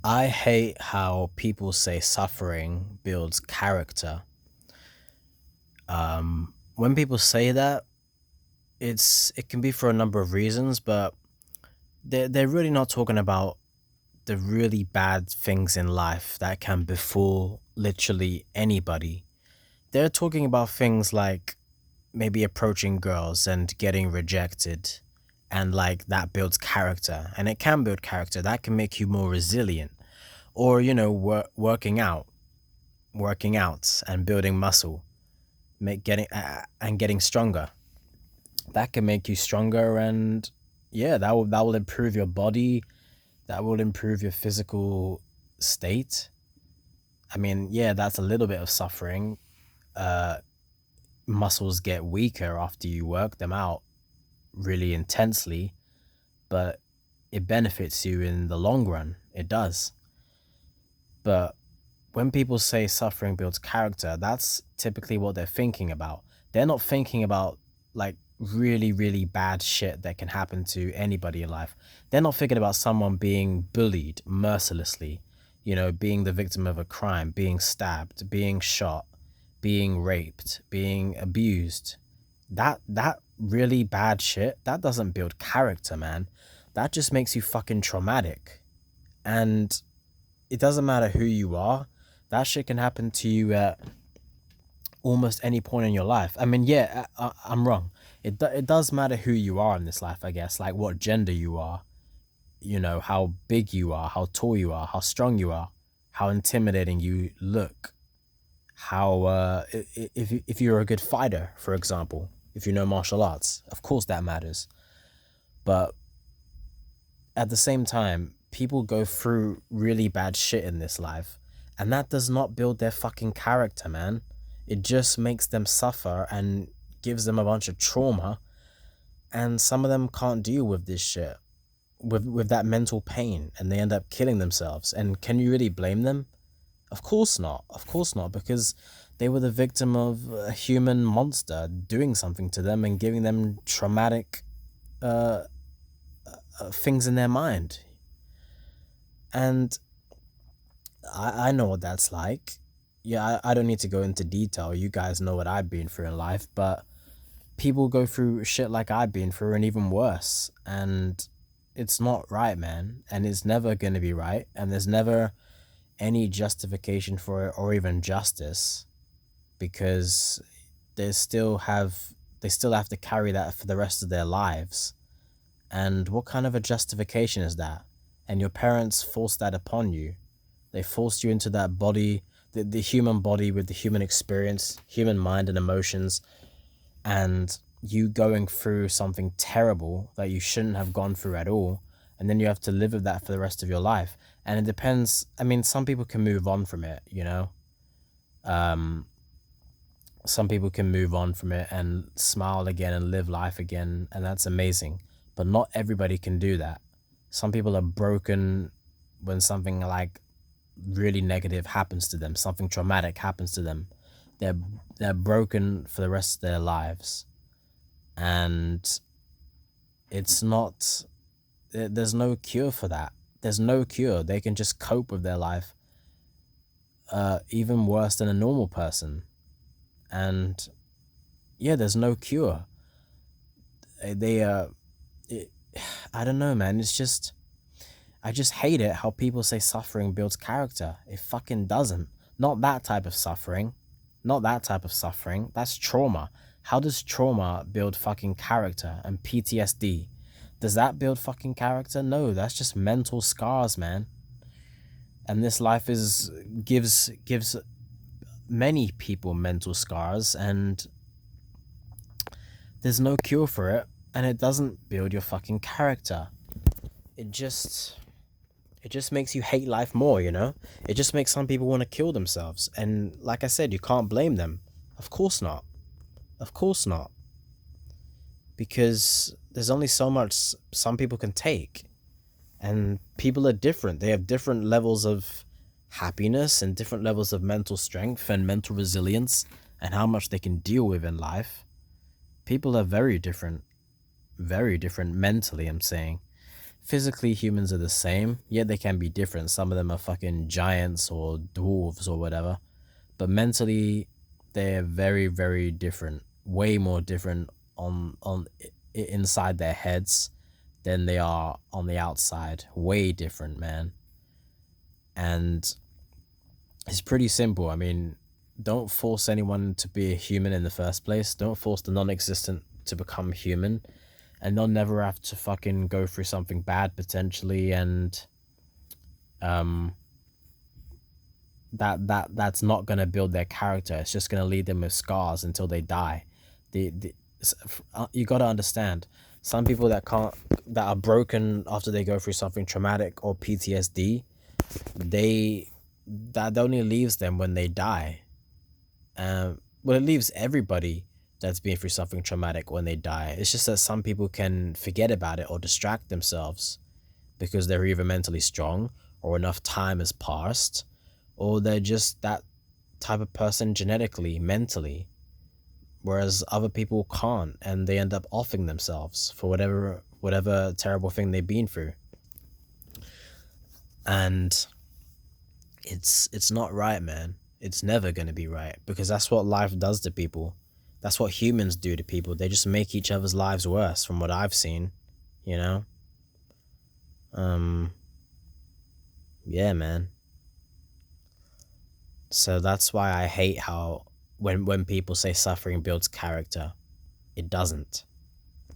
I hate how people say suffering builds character. When people say that, it can be for a number of reasons, but they're really not talking about the really bad things in life that can befall literally anybody. They're talking about things like maybe approaching girls and getting rejected, and like that builds character, and it can build character. That can make you more resilient. Or working out and building muscle, getting stronger. That can make you stronger, and yeah, that will improve your body. That will improve your physical state. I mean, yeah, that's a little bit of suffering. Uh, Muscles get weaker after you work them out really intensely, but it benefits you in the long run. It does. But when people say suffering builds character, that's typically what they're thinking about. They're not thinking about like really, really bad shit that can happen to anybody in life. They're not thinking about someone being bullied mercilessly, being the victim of a crime, being stabbed, being shot, being raped, being abused. That really bad shit, that doesn't build character, man. That just makes you fucking traumatic. And it doesn't matter who you are. That shit can happen to you at almost any point in your life. I mean, yeah, I'm wrong. It does matter who you are in this life, I guess. Like what gender you are, how big you are, how tall you are, how strong you are, how intimidating you look, how if you're a good fighter, for example, if you know martial arts, of course that matters. But at the same time, people go through really bad shit in this life, and that does not build their fucking character, man. It just makes them suffer and gives them a bunch of trauma, and some of them can't deal with this shit, with that mental pain, and they end up killing themselves. And can you really blame them? Of course not. Of course not, because they were the victim of a human monster doing something to them and giving them traumatic things in their mind. And I know what that's like. Yeah, I don't need to go into detail. You guys know what I've been through in life, but people go through shit like I've been through and even worse. And it's not right, man. And it's never going to be right. And there's never any justification for it or even justice, because they still have to carry that for the rest of their lives. And what kind of a justification is that? And your parents forced that upon you. They forced you into that body, the human body with the human experience, human mind and emotions, and you going through something terrible that you shouldn't have gone through at all. And then you have to live with that for the rest of your life. And it depends. I mean, some people can move on from it, some people can move on from it and smile again and live life again. And that's amazing. But not everybody can do that. Some people are broken when something like really negative happens to them, something traumatic happens to them. They're they're broken for the rest of their lives, and it's not. There's no cure for that. There's no cure. They can just cope with their life, even worse than a normal person. And yeah, there's no cure. They it, I don't know, man. It's just I just hate it how people say suffering builds character. It fucking doesn't. Not that type of suffering. Not that type of suffering. That's trauma. How does trauma build fucking character and PTSD? Does that build fucking character? No, that's just mental scars, man. And this life is gives many people mental scars, and there's no cure for it, and it doesn't build your fucking character. It just it just makes you hate life more, you know? It just makes some people want to kill themselves. And like I said, you can't blame them. Of course not. Of course not. Because there's only so much some people can take. And people are different. They have different levels of happiness and different levels of mental strength and mental resilience and how much they can deal with in life. People are very different mentally, I'm saying. physically humans are the same, yet they can be different. Some of them are fucking giants or dwarves or whatever, but mentally they're very, very different, way more different inside their heads than they are on the outside. Way different, man. And it's pretty simple. I mean, don't force anyone to be a human in the first place. Don't force the non-existent to become human, and they'll never have to fucking go through something bad potentially, and that's not gonna build their character. It's just gonna leave them with scars until they die. You gotta understand, some people that are broken after they go through something traumatic or PTSD, that only leaves them when they die. Well, it leaves everybody that's been through something traumatic when they die. It's just that some people can forget about it or distract themselves because they're either mentally strong or enough time has passed, or they're just that type of person genetically, mentally, whereas other people can't, and they end up offing themselves for whatever terrible thing they've been through. And it's not right, man. It's never going to be right, because that's what life does to people. That's what humans do to people. They just make each other's lives worse, from what I've seen, you know? Yeah, man. So that's why I hate how when people say suffering builds character, it doesn't.